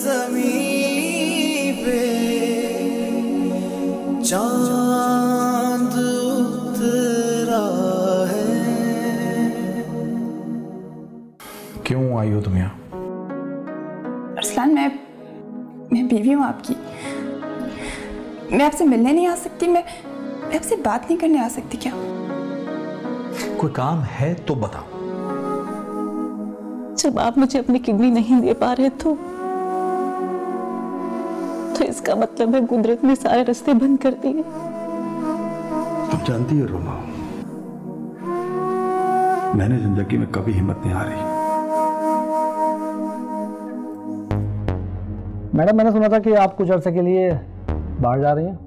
ज़मीं पे चांद उतरा है। क्यों आई हो तुम यहाँ? अरसलान, मैं बीवी हूँ आपकी। मैं आपसे मिलने नहीं आ सकती? मैं आपसे बात नहीं करने आ सकती क्या? कोई काम है तो बताओ। जब आप मुझे अपनी किडनी नहीं दे पा रहे तो इसका मतलब है कुदरत ने सारे रास्ते बंद कर दिए। तुम जानती हो रोमा, मैंने जिंदगी में कभी हिम्मत नहीं हारी। मैडम, मैंने सुना था कि आप कुछ अर्से के लिए बाहर जा रही हैं।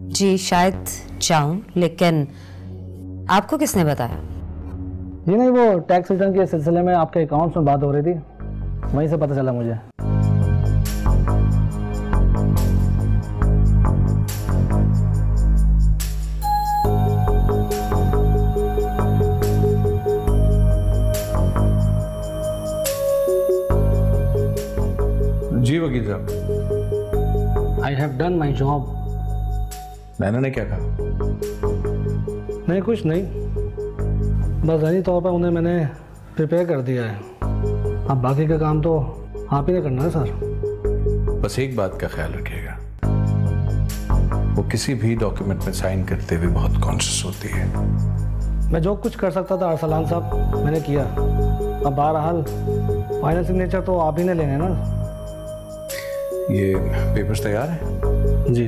जी शायद जाऊं, लेकिन आपको किसने बताया? जी नहीं, वो टैक्स रिटर्न के सिलसिले में आपके अकाउंट्स में बात हो रही थी, वहीं से पता चला मुझे। जी वकील साहब। I have done my job. Naina ने क्या कहा? नहीं, कुछ नहीं, बस ज़हनी तौर पर उन्हें मैंने प्रिपेयर कर दिया है। अब बाकी का काम तो आप ही ने करना है सर। बस एक बात का ख्याल रखिएगा, वो किसी भी डॉक्यूमेंट में साइन करते हुए बहुत कॉन्शियस होती है। मैं जो कुछ कर सकता था अरसलान साहब, मैंने किया। अब बहरहाल फाइनल सिग्नेचर तो आप ही ने लेने ना। ये पेपर्स तैयार हैं? जी।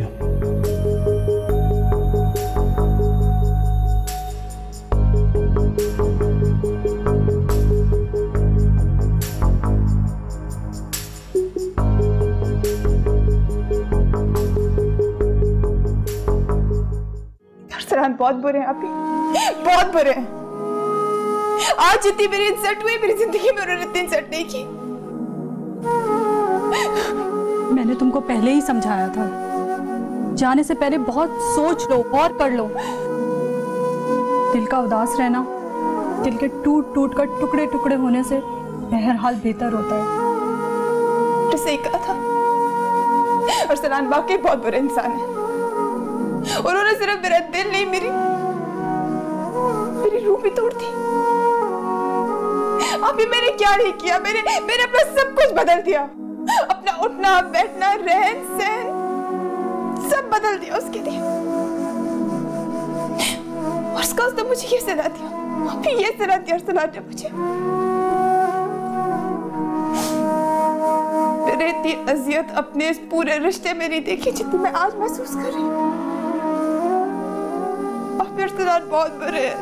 अरसलान, बहुत बुरे हैं आप ही, बहुत बुरे हैं। आज जितनी मेरी इंसल्ट हुई, मेरी जिंदगी में उन्होंने इतनी इंसल्ट नहीं की। मैंने तुमको पहले ही समझाया था, जाने से पहले बहुत सोच लो और कर लो। दिल का उदास रहना, दिल के टूट टूट कर टुकड़े टुकड़े होने से बहरहाल बेहतर होता है। तो सही कहा था। अरसलान वाकई बहुत बुरे इंसान है। उन्होंने सिर्फ मेरा दिल नहीं, मेरी रूह भी तोड़ दी। अभी मैंने क्या नहीं किया? मैंने अपना सब कुछ बदल दिया। अपना उठना बैठना, रहन सहन सब बदल दिया उसके लिए। और उसका उसने मुझे ये सलाह दिया, अभी ये सलाह दिया अरसलान ने मुझे। मैंने इतनी अजियत अपने इस पूरे रिश्ते में नहीं देखी जितनी मैं आज महसूस कर रही हूँ। अब अरसलान बहुत बुरे हैं।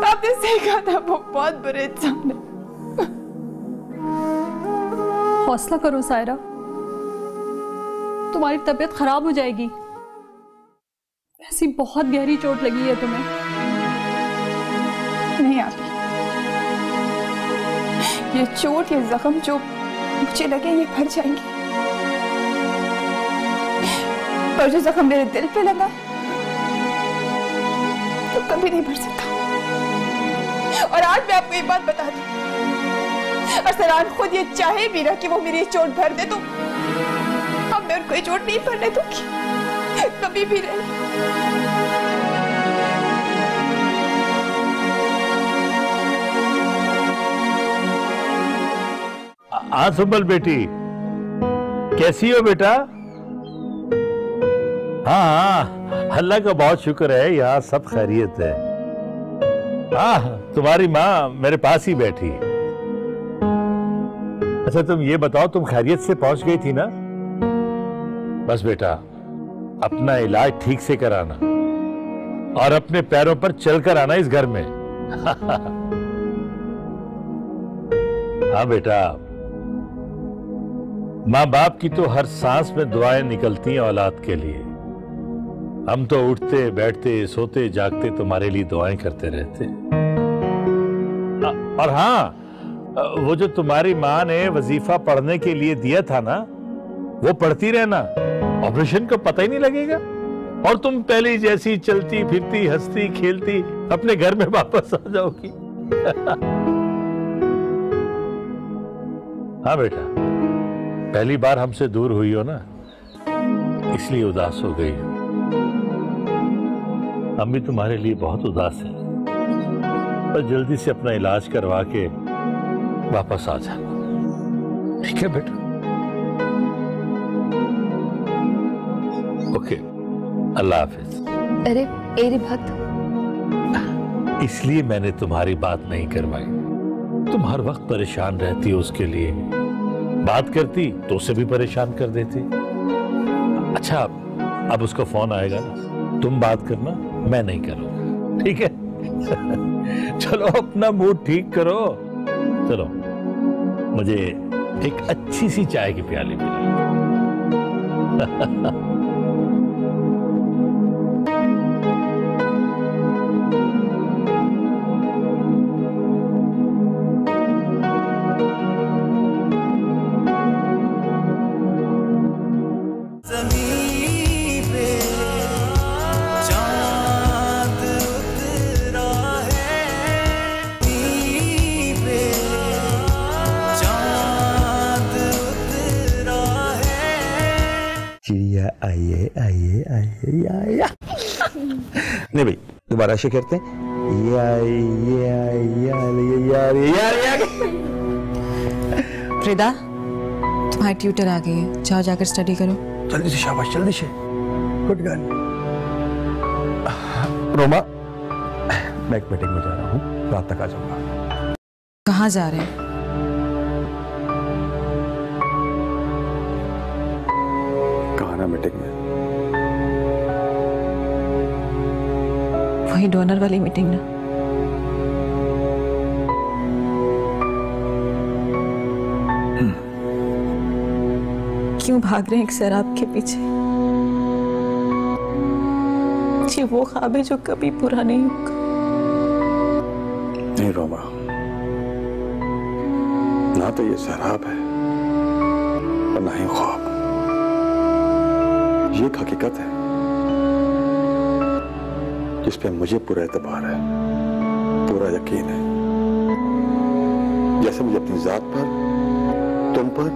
आपने सही कहा था, वो बहुत बुरे इंसान है। हौसला करो सायरा, तुम्हारी तबीयत खराब हो जाएगी। ऐसी बहुत गहरी चोट लगी है तुम्हें। नहीं आती, ये चोट, ये जख्म जो मुझे लगे ये भर जाएंगे, पर जो जख्म मेरे दिल पे लगा तो कभी नहीं भर सकता। और आज मैं आपको एक बात बता दूं, अरसलान खुद ये चाहे भी ना कि वो मेरी चोट भर दे, तो अब मैं उनको ये चोट नहीं भरने दूंगी, कभी भी नहीं। सुबल बेटी, कैसी हो बेटा? हाँ, अल्लाह का बहुत शुक्र है, यहाँ सब खैरियत है। हाँ, तुम्हारी माँ मेरे पास ही बैठी है। अच्छा तुम ये बताओ, तुम खैरियत से पहुंच गई थी ना? बस बेटा, अपना इलाज ठीक से कराना और अपने पैरों पर चलकर आना इस घर में। हाँ बेटा, माँ बाप की तो हर सांस में दुआएं निकलती हैं औलाद के लिए। हम तो उठते बैठते सोते जागते तुम्हारे लिए दुआएं करते रहते। और हाँ, वो जो तुम्हारी माँ ने वजीफा पढ़ने के लिए दिया था ना, वो पढ़ती रहना, ऑपरेशन का पता ही नहीं लगेगा और तुम पहले जैसी चलती फिरती हंसती खेलती अपने घर में वापस आ जाओगी। हाँ बेटा, पहली बार हमसे दूर हुई हो ना, इसलिए उदास हो गई हो। हम भी तुम्हारे लिए बहुत उदास हैं, पर जल्दी से अपना इलाज करवा के वापस आ जाना, ठीक है बेटा? ओके, अल्लाह हाफिज। अरे एरी भक्त, इसलिए मैंने तुम्हारी बात नहीं करवाई। तुम हर वक्त परेशान रहती हो उसके लिए, बात करती तो उसे भी परेशान कर देती। अच्छा, अब उसका फोन आएगा ना, तुम बात करना, मैं नहीं करूंगा, ठीक है? चलो अपना मूड ठीक करो। चलो, मुझे एक अच्छी सी चाय की प्याली पिला। चिड़िया आइए आइए आइए आइए। नहीं भाई, दोबारा ऐसे करते हैं। फ्रीदा, तुम्हारी ट्यूटर आ गई है, जाओ जाकर स्टडी करो। जल्दी से, शाबाश, जल्दी से। Good girl. रोमा, मैं एक मीटिंग में जा रहा हूँ, रात तक आ जाऊंगा। कहाँ जा रहे हैं? कहाँ ना मीटिंग में? वही डोनर वाली मीटिंग ना? क्यों भाग रहे हैं एक शराब के पीछे? जी वो ख्वाब है जो कभी पूरा नहीं होगा। नहीं रोमा, ना तो ये शराब है और ना ही ख्वाब। ये एक हकीकत है जिस पे मुझे पूरा एतबार है, पूरा यकीन है। जैसे मुझे अपनी जात पर, तुम पर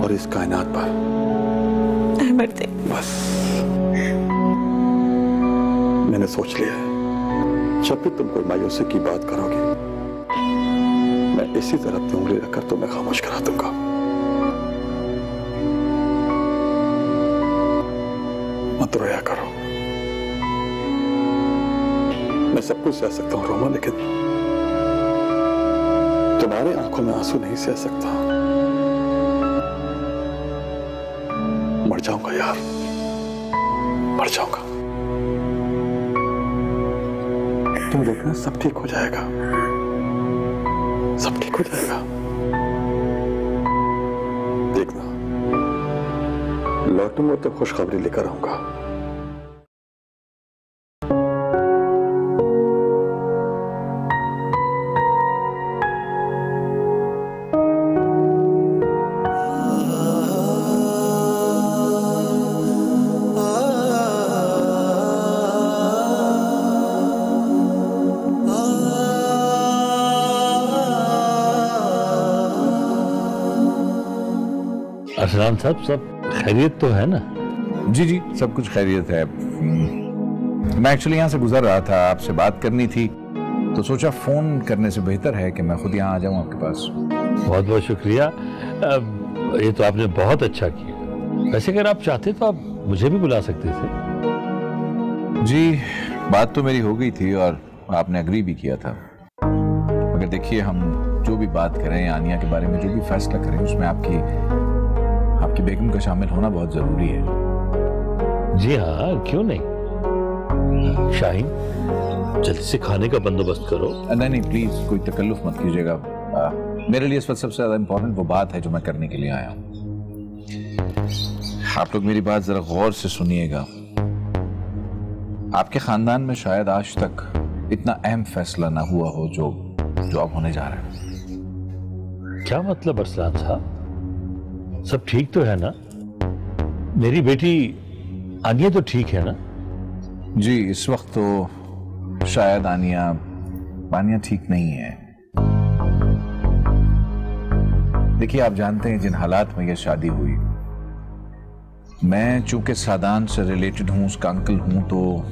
और इस कायनात पर। बस मैंने सोच लिया है, जब भी तुम कोई मायूसी की बात करोगे, मैं इसी तरह अपनी उंगली रखकर तुम्हें खामोश करा दूंगा। मत रोया करो। मैं सब कुछ सह सकता हूं रोमा, लेकिन तुम्हारे आंखों में आंसू नहीं सह सकता। मर जाऊंगा यार, मर जाऊंगा। तुम देखना, सब ठीक हो जाएगा, सब ठीक हो जाएगा। देखना, लौटूंगा तो खुशखबरी लेकर आऊंगा। अरसलान साहब, सब खैरियत तो है ना? जी जी, सब कुछ खैरियत है। मैं एक्चुअली यहाँ से गुजर रहा था, आपसे बात करनी थी, तो सोचा फोन करने से बेहतर है कि मैं खुद यहाँ आ जाऊँ आपके पास। बहुत बहुत शुक्रिया। ये तो आपने बहुत अच्छा किया। वैसे अगर आप चाहते तो आप मुझे भी बुला सकते थे। जी, बात तो मेरी हो गई थी और आपने एग्री भी किया था। मगर देखिए, हम जो भी बात करें, आनिया के बारे में जो भी फैसला करें, उसमें आपकी बेगम का शामिल होना बहुत जरूरी है। जी हाँ, क्यों नहीं। शाहीन, जल्दी से खाने का बंदोबस्त करो। नहीं, प्लीज कोई तकल्लुफ मत कीजिएगा। मेरे लिए इस वक्त सबसे ज्यादा इंपॉर्टेंट वो बात है जो मैं करने के लिए आया हूँ। आप लोग मेरी बात जरा गौर से सुनिएगा। आपके खानदान में शायद आज तक इतना अहम फैसला ना हुआ हो जो अब होने जा रहा है। क्या मतलब अरसलान साहब? सब ठीक तो है ना? मेरी बेटी आनिया तो ठीक है ना? जी, इस वक्त तो शायद आनिया ठीक नहीं है। देखिए, आप जानते हैं जिन हालात में यह शादी हुई, मैं चूंकि सादान से रिलेटेड हूं, उसका अंकल हूं, तो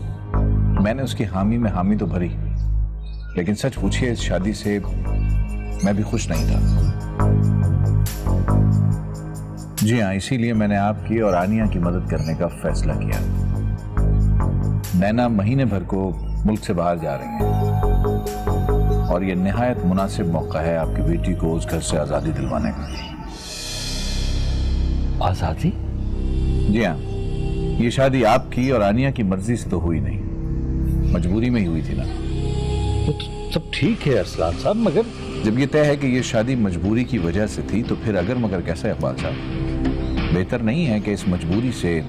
मैंने उसकी हामी में हामी तो भरी, लेकिन सच पूछिए इस शादी से मैं भी खुश नहीं था। जी हाँ, इसीलिए मैंने आपकी और आनिया की मदद करने का फैसला किया। नैना महीने भर को मुल्क से बाहर जा रही हैं और यह निहायत मुनासिब मौका है आपकी बेटी को उस घर से आजादी दिलवाने का। आजादी? जी हाँ, ये शादी आपकी और आनिया की मर्जी से तो हुई नहीं, मजबूरी में ही हुई थी ना। तो सब ठीक है अरसलान साहब, मगर जब ये तय है कि ये शादी मजबूरी की वजह से थी, तो फिर अगर मगर कैसा है इकबाल साहब? बेहतर नहीं है कि इस मजबूरी से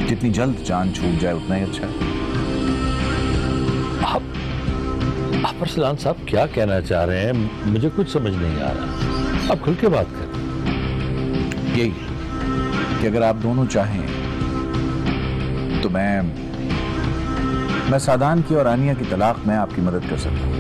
जितनी जल्द जान छूट जाए उतना ही अच्छा है। आप अरसलान साहब क्या कहना चाह रहे हैं? मुझे कुछ समझ नहीं आ रहा। आप खुल के बात करें। यही कि अगर आप दोनों चाहें तो मैं सादान की और आनिया की तलाक में आपकी मदद कर सकता हूं।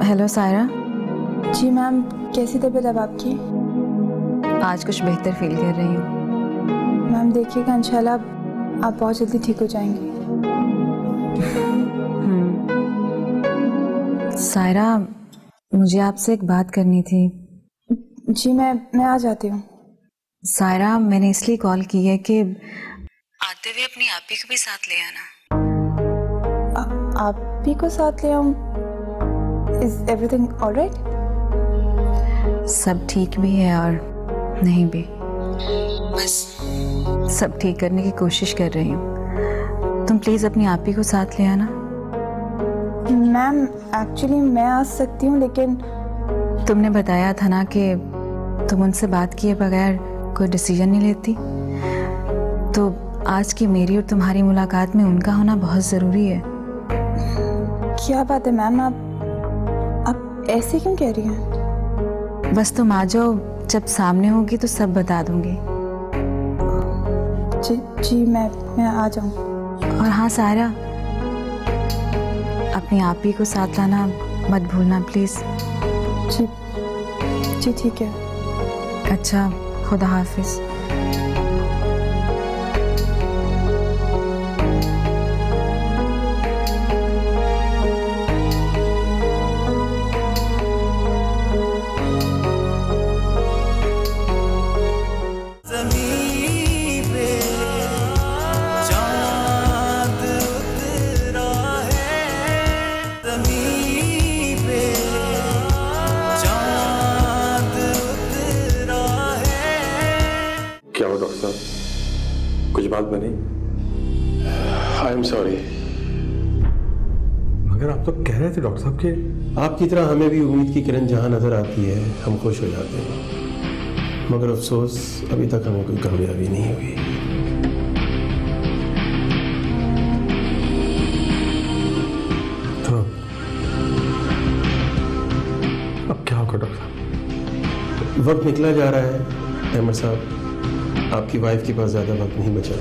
हेलो सायरा। जी मैम, कैसी तबीयत अब आपकी? आज कुछ बेहतर फील कर रही हूँ। मैम देखिएगा, इंशाल्लाह आप बहुत जल्दी ठीक हो जाएंगी। सायरा, मुझे आपसे एक बात करनी थी। जी मैं आ जाती हूँ। सायरा, मैंने इसलिए कॉल की है कि आते हुए अपनी आपी को भी साथ ले आना। आपी को साथ ले आऊँ? Is everything all right? सब ठीक भी है और नहीं भी, बस सब ठीक करने की कोशिश कर रही हूँ। तुम प्लीज अपनी आपी को साथ ले आना। मैम एक्चुअली मैं आ सकती हूँ, लेकिन तुमने बताया था ना कि तुम उनसे बात किए बगैर कोई डिसीजन नहीं लेती, तो आज की मेरी और तुम्हारी मुलाकात में उनका होना बहुत जरूरी है। क्या बात है मैम, आप ऐसे क्यों कह रही हैं? बस तुम आ जाओ, जब सामने होगी तो सब बता दूंगी। जी मैं आ जाऊँ। और हाँ सायरा, अपनी आपी को साथ लाना मत भूलना प्लीज। जी ठीक है। अच्छा, खुदा हाफिज। कुछ बात बनी? I am sorry. मगर आप तो कह रहे थे डॉक्टर साहब कि आपकी तरह हमें भी उम्मीद की किरण जहां नजर आती है हम खुश हो जाते हैं, मगर अफसोस अभी तक हमें कोई कामयाबी नहीं हुई। तो अब क्या होगा डॉक्टर साहब? वक्त निकला जा रहा है अहमद साहब, आपकी वाइफ के पास ज्यादा वक्त नहीं बचा।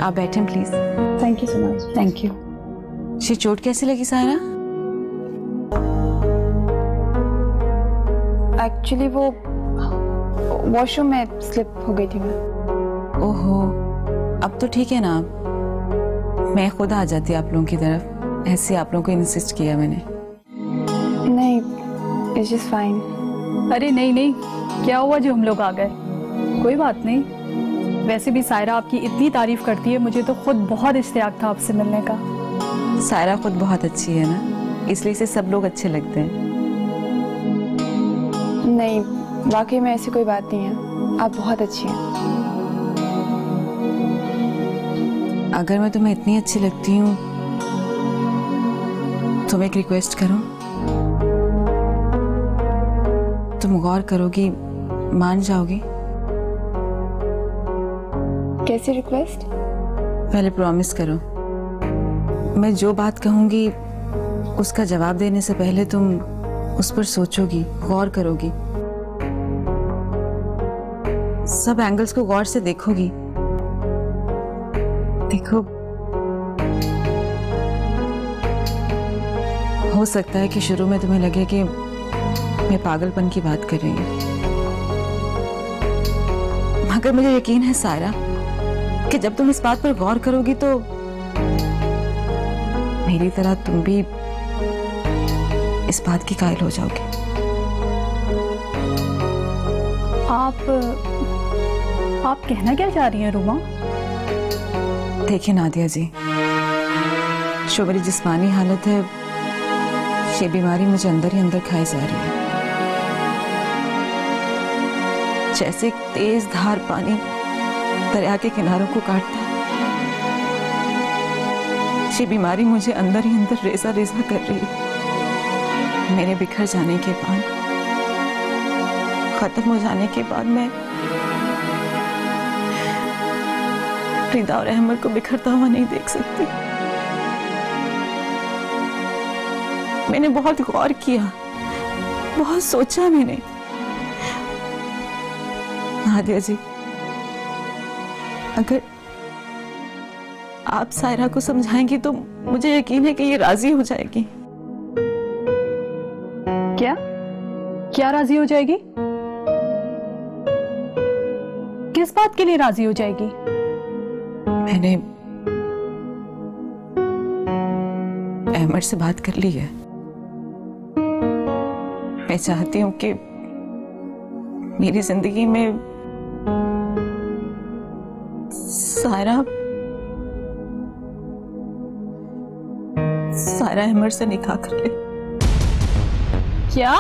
आप बैठें please. Thank you so much. Thank you. ये चोट कैसी लगी सायरा? एक्चुअली वो वॉशरूम में स्लिप हो गई थी मैं। ओहो, अब तो ठीक है ना? मैं खुद आ जाती आप लोगों की तरफ, ऐसे आप लोगों को इंसिस्ट किया मैंने। नहीं, इट्स जस्ट फाइन। अरे नहीं, क्या हुआ जो हम लोग आ गए? कोई बात नहीं। वैसे भी सायरा आपकी इतनी तारीफ करती है, मुझे तो खुद बहुत इश्तियाक था आपसे मिलने का। सायरा खुद बहुत अच्छी है ना, इसलिए इसे सब लोग अच्छे लगते हैं। नहीं, वाकई में ऐसी कोई बात नहीं है। आप बहुत अच्छी हैं। अगर मैं तुम्हें इतनी अच्छी लगती हूँ तो मैं एक रिक्वेस्ट करूं? तुम गौर करोगी, मान जाओगी? कैसी रिक्वेस्ट? पहले प्रॉमिस करो, मैं जो बात कहूंगी उसका जवाब देने से पहले तुम उस पर सोचोगी, गौर करोगी, सब एंगल्स को गौर से देखोगी। देखो, हो सकता है कि शुरू में तुम्हें लगे कि मैं पागलपन की बात कर रही हूं, मगर मुझे यकीन है सायरा कि जब तुम इस बात पर गौर करोगी तो मेरी तरह तुम भी इस बात की कायल हो जाओगे। आप कहना क्या चाह रही हैं रुमा? देखिए नादिया जी, जो मेरी जिस्मानी हालत है, ये बीमारी मुझे अंदर ही अंदर खाई जा रही है। जैसे एक तेज धार पानी दरिया के किनारों को काटता है, ये बीमारी मुझे अंदर ही अंदर रेजा रेजा कर रही है। मेरे बिखर जाने के बाद, खत्म हो जाने के बाद मैं रिदा और अहमद को बिखरता हुआ नहीं देख सकती। मैंने बहुत गौर किया, बहुत सोचा मैंने। नादिया जी, अगर आप सायरा को समझाएंगी तो मुझे यकीन है कि ये राजी हो जाएगी। क्या राजी हो जाएगी? किस बात के लिए राजी हो जाएगी? मैंने अहमद से बात कर ली है। मैं चाहती हूं कि मेरी जिंदगी में सायरा अहमद से निकाह कर ले। क्या?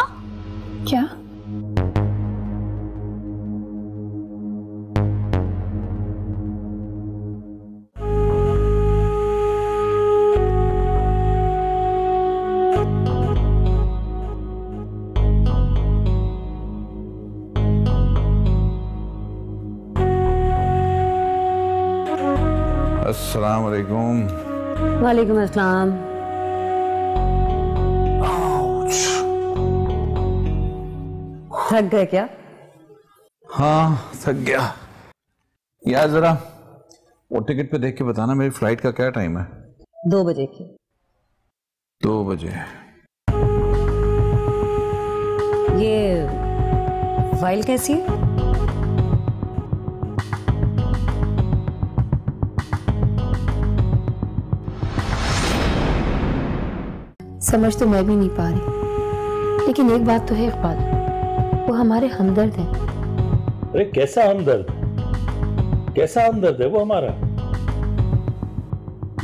अस्सलाम वालेकुम। वालेकुम अस्सलाम। थक गए क्या? हाँ, थक गया यार। जरा वो टिकट पे देख के बताना मेरी फ्लाइट का क्या टाइम है? 2 बजे की। 2 बजे। ये फाइल कैसी है? समझ तो मैं भी नहीं पा रही, लेकिन एक बात तो है इकबाल, वो हमारे हमदर्द हैं। अरे कैसा हमदर्द? कैसा हमदर्द है वो हमारा?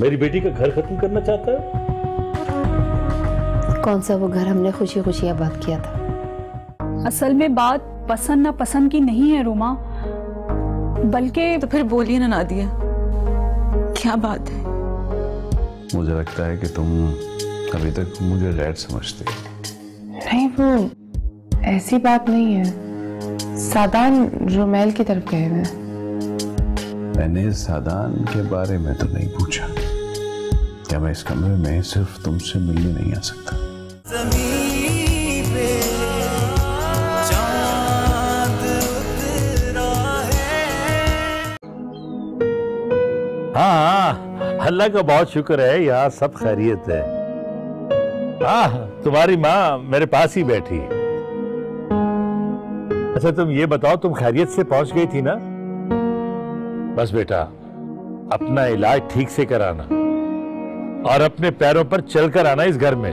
मेरी बेटी का घर खत्म करना चाहता है? कौन सा वो घर हमने खुशी खुशी आबाद किया था? असल में बात पसंद ना पसंद की नहीं है रुमा, बल्कि। तो फिर बोलिए ना नादिया, क्या बात है? मुझे लगता है कि तुम अभी तक मुझे रैड समझते हो। नहीं, वो ऐसी बात नहीं है। सादान रोमेल की तरफ गए हुए हैं। मैंने सादान के बारे में तो नहीं पूछा। क्या मैं इस कमरे में सिर्फ तुमसे मिलने नहीं आ सकता? ज़मीन पे चांद उतरा है। हाँ, अल्लाह का बहुत शुक्र है, यहाँ सब खैरियत है। हाँ, तुम्हारी माँ मेरे पास ही बैठी है। अच्छा तुम ये बताओ, तुम खैरियत से पहुंच गई थी ना? बस बेटा, अपना इलाज ठीक से कराना और अपने पैरों पर चलकर आना इस घर में।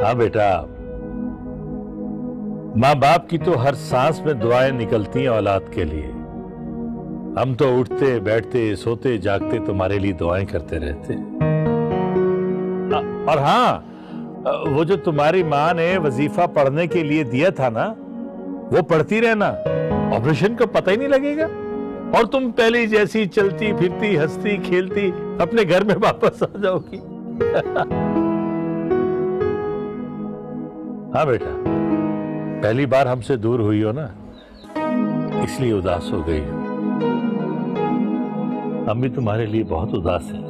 हाँ बेटा, माँ बाप की तो हर सांस में दुआएं निकलती हैं औलाद के लिए। हम तो उठते बैठते सोते जागते तुम्हारे लिए दुआएं करते रहते। और हाँ, वो जो तुम्हारी माँ ने वजीफा पढ़ने के लिए दिया था ना, वो पढ़ती रहना, ऑपरेशन का पता ही नहीं लगेगा और तुम पहले जैसी चलती फिरती हंसती खेलती अपने घर में वापस आ जाओगी। हाँ बेटा, पहली बार हमसे दूर हुई हो ना, इसलिए उदास हो गई हो। हम भी तुम्हारे लिए बहुत उदास हैं,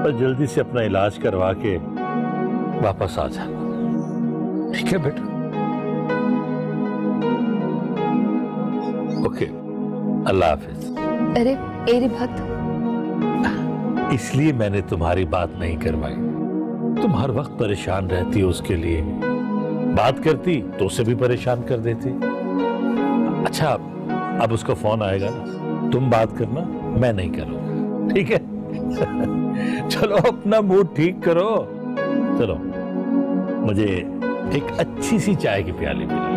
पर जल्दी से अपना इलाज करवा के वापस आ जाना, ठीक है बेटा? ओके, अल्लाह हाफिज। अरे मेरी भक्त, इसलिए मैंने तुम्हारी बात नहीं करवाई। तुम हर वक्त परेशान रहती हो उसके लिए, बात करती तो उसे भी परेशान कर देती। अच्छा, अब उसका फोन आएगा ना, तुम बात करना, मैं नहीं करूंगा, ठीक है? चलो अपना मूड ठीक करो। चलो, मुझे एक अच्छी सी चाय की प्याली पिला।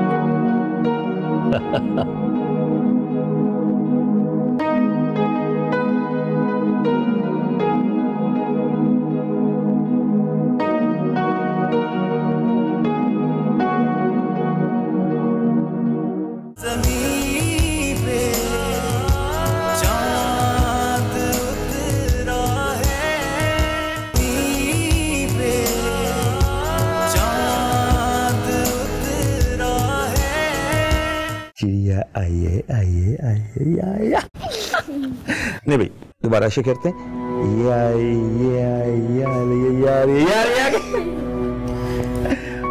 आइए आइए आइए आइए। नहीं भाई, दोबारा से करते हैं।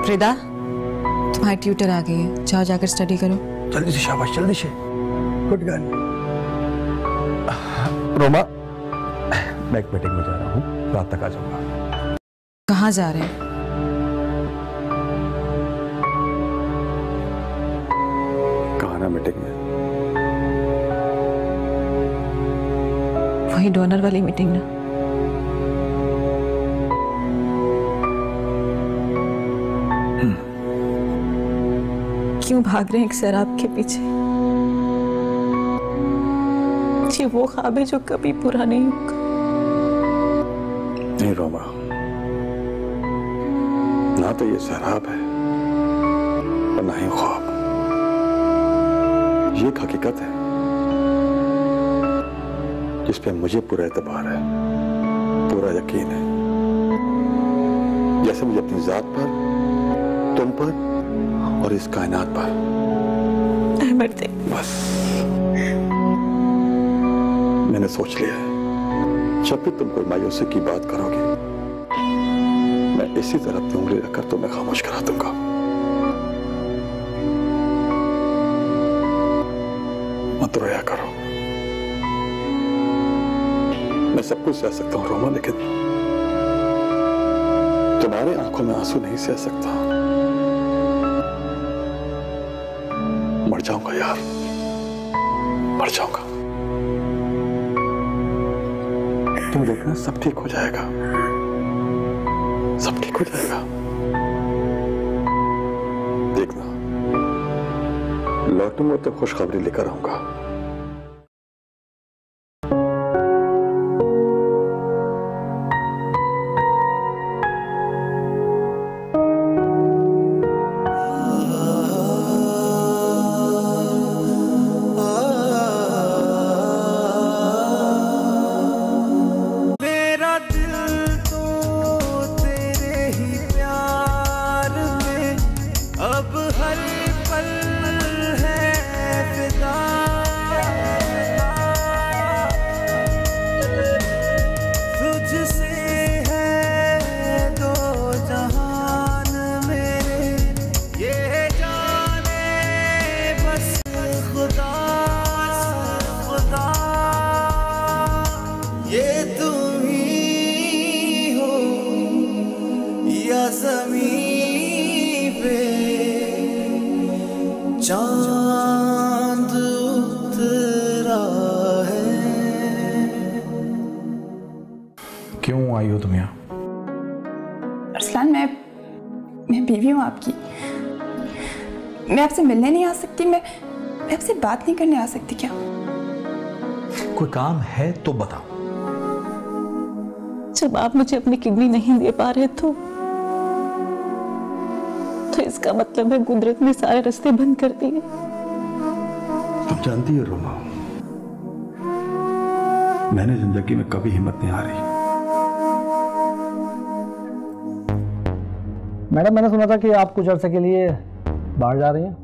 फ्रिदा, तुम्हारी ट्यूटर आ गई है, जाओ जाकर स्टडी करो। जल्दी से, शाबाश, जल्दी से। Good girl. रोमा, मैं एक मीटिंग में जा रहा हूँ, रात तक आ जाऊंगा। कहाँ जा रहे हैं? मीटिंग में वही डोनर वाली मीटिंग ना? क्यों भाग रहे हैं एक शराब के पीछे? ये वो ख्वाब है जो कभी पूरा नहीं होगा। नहीं रोमा, ना तो ये शराब है और ना ही ख्वाब। ये एक हकीकत है जिस पे मुझे पूरा एतबार है, पूरा यकीन है। जैसे मुझे अपनी जात पर, तुम पर और इस कायनात पर। बस मैंने सोच लिया है, जब भी तुम कोई मायूसी की बात करोगे, मैं इसी तरह अपनी उंगली रखकर तुम्हें खामोश करा दूंगा। मत रोया करो। मैं सब कुछ सह सकता हूं रोमा, लेकिन तुम्हारे आंखों में आंसू नहीं सह सकता। मर जाऊंगा यार, मर जाऊंगा। तुम देखना, सब ठीक हो जाएगा, सब ठीक हो जाएगा। देखना, लौटूंगा तो खुशखबरी लेकर आऊंगा। चांद उतरा है। क्यों आई हो तुम यहाँ? अरसलान, मैं बीवी हूँ आपकी। मैं आपसे मिलने नहीं आ सकती? मैं आपसे बात नहीं करने आ सकती क्या? कोई काम है तो बताओ। जब आप मुझे अपनी किडनी नहीं दे पा रहे तो इसका मतलब है कुदरत ने सारे रास्ते बंद कर दिए। तुम जानती हो रोमा, मैंने जिंदगी में कभी हिम्मत नहीं हारी। मैडम, मैंने सुना था कि आप कुछ अर्से के लिए बाहर जा रही हैं।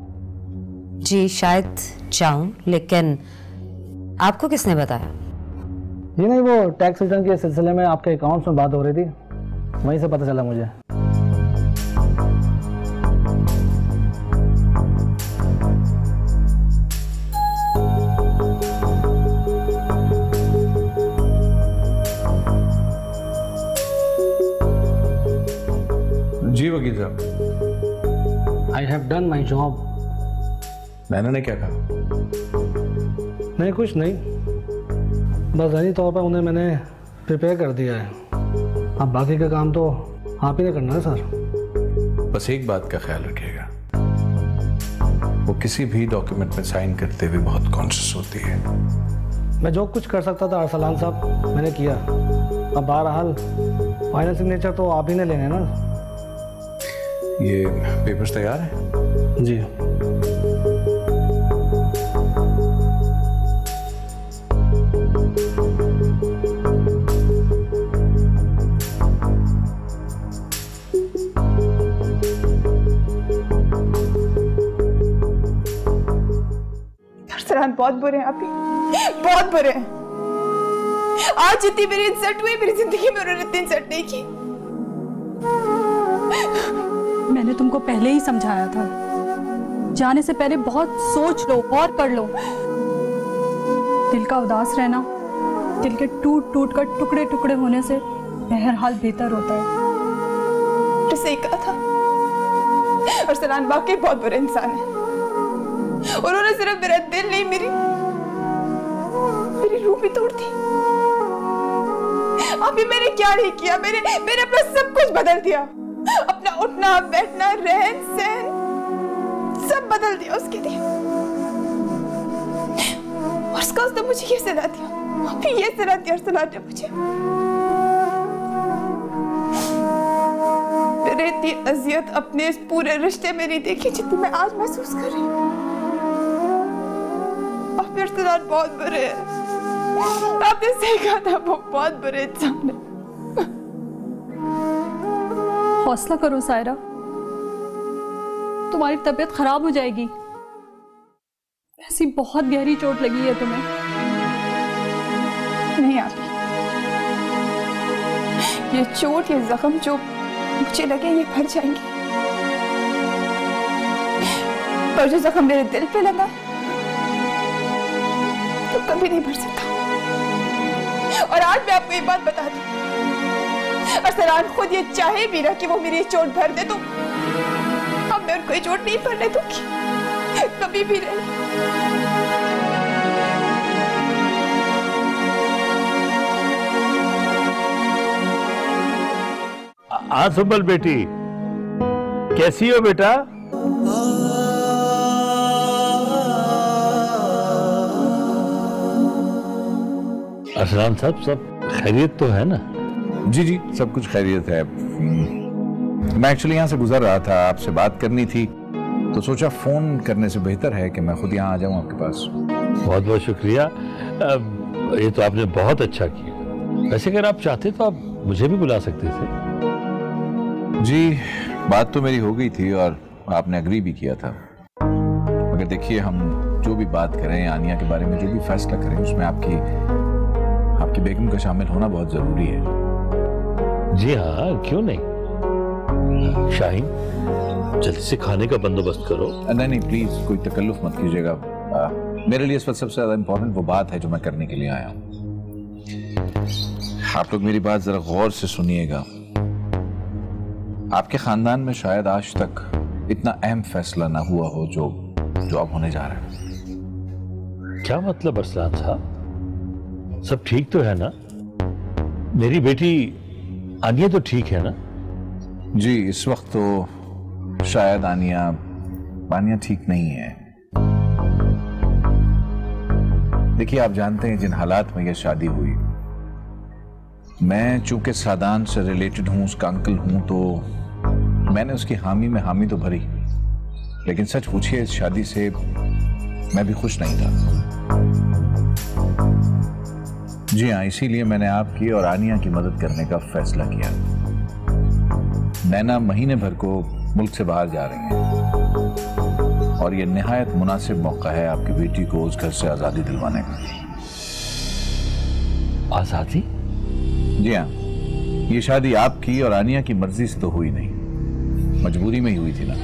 जी शायद जाऊं, लेकिन आपको किसने बताया? जी नहीं, वो टैक्स रिटर्न के सिलसिले में आपके अकाउंट्स में बात हो रही थी, वहीं से पता चला मुझे। जी वकील साहब। I have done my job. Naina ने क्या कहा? नहीं, कुछ नहीं, बस ज़हनी तौर पर उन्हें मैंने प्रिपेयर कर दिया है। अब बाकी का काम तो आप ही ने करना है सर। बस एक बात का ख्याल रखिएगा, वो किसी भी डॉक्यूमेंट में साइन करते हुए बहुत कॉन्शियस होती है। मैं जो कुछ कर सकता था अरसलान साहब मैंने किया। अब बहरहाल फाइनल सिग्नेचर तो आप ही ने लेने ना। ये पेपर्स तैयार है? जी। अरसलान बहुत बुरे हैं, आप ही बहुत बुरे हैं। आज जितनी मेरी इंसल्ट हुई, मेरी जिंदगी में उन्होंने इतनी इंसल्ट नहीं की। मैंने तुमको पहले ही समझाया था, जाने से पहले बहुत सोच लो और कर लो। दिल का उदास रहना, दिल के टूट टूट कर टुकड़े टुकड़े होने से बहरहाल बेहतर होता है। तो सही कहा था, अरसलान वाकई बहुत बुरे इंसान है। उन्होंने सिर्फ मेरा दिल नहीं, मेरी रूह भी तोड़ दी। अभी मैंने क्या नहीं किया, मैंने अपना सब कुछ बदल दिया। अपना उठना बैठना रहन सहन सब बदल दिया उसके लिए। और उसका उसने मुझे ये सलाह दिया, अभी ये सलाह दिया अरसलान ने मुझे। मैंने इतनी अजियत अपने इस पूरे रिश्ते में नहीं देखी जितनी मैं आज महसूस कर रही हूँ। अब अरसलान बहुत बुरे हैं, आपने सही कहा था, वो बहुत बुरे इंसान है। हौसला करो सायरा, तुम्हारी तबीयत खराब हो जाएगी। ऐसी बहुत गहरी चोट लगी है तुम्हें। नहीं आप, ये चोट ये जख्म जो मुझे लगे ये भर जाएंगे, पर जो जख्म मेरे दिल पे लगा तो कभी नहीं भर सकता। और आज मैं आपको एक बात बता दूं, अरसलान खुद ये चाहे भी ना कि वो मेरी चोट भर दे, तो अब मैं उनको ये चोट नहीं भरने दूंगी, कभी भी नहीं। सुबल बेटी, कैसी हो बेटा? अरसलान साहब, सब खैरियत तो है ना? जी जी, सब कुछ खैरियत है। मैं एक्चुअली यहाँ से गुजर रहा था, आपसे बात करनी थी, तो सोचा फोन करने से बेहतर है कि मैं खुद यहाँ आ जाऊँ आपके पास। बहुत बहुत शुक्रिया, ये तो आपने बहुत अच्छा किया। वैसे अगर आप चाहते तो आप मुझे भी बुला सकते थे। जी, बात तो मेरी हो गई थी और आपने एग्री भी किया था, मगर देखिए हम जो भी बात करें, आनिया के बारे में जो भी फैसला करें, उसमें आपकी बेगम का शामिल होना बहुत जरूरी है। जी हाँ, क्यों नहीं। शाहीन, जल्दी से खाने का बंदोबस्त करो। नहीं प्लीज, कोई तकल्लुफ मत कीजिएगा। मेरे लिए इस वक्त सबसे ज्यादा इंपॉर्टेंट वो बात है जो मैं करने के लिए आया हूँ। आप लोग मेरी बात जरा गौर से सुनिएगा। आपके खानदान में शायद आज तक इतना अहम फैसला ना हुआ हो जो अब होने जा रहा है। क्या मतलब अरसलान साहब? सब ठीक तो है ना? मेरी बेटी आनिया तो ठीक है ना? जी, इस वक्त तो शायद आनिया ठीक नहीं है। देखिए, आप जानते हैं जिन हालात में यह शादी हुई, मैं चूंकि सादान से रिलेटेड हूं, उसका अंकल हूं, तो मैंने उसकी हामी में हामी तो भरी, लेकिन सच पूछिए इस शादी से मैं भी खुश नहीं था। जी हाँ, इसीलिए मैंने आपकी और आनिया की मदद करने का फैसला किया। नैना महीने भर को मुल्क से बाहर जा रही हैं और ये निहायत मुनासिब मौका है आपकी बेटी को उस घर से आजादी दिलवाने का। आजादी? जी हाँ, ये शादी आपकी और आनिया की मर्जी से तो हुई नहीं, मजबूरी में ही हुई थी ना।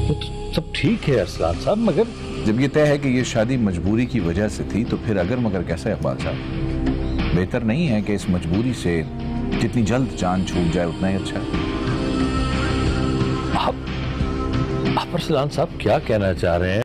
तो सब ठीक है अरसलान साहब, मगर जब ये तय है कि ये शादी मजबूरी की वजह से थी तो फिर अगर मगर कैसा है इकबाल साहब? बेहतर नहीं है कि इस मजबूरी से जितनी जल्द जान छूट जाए उतना ही अच्छा है। आप अरसलान साहब क्या कहना चाह रहे हैं?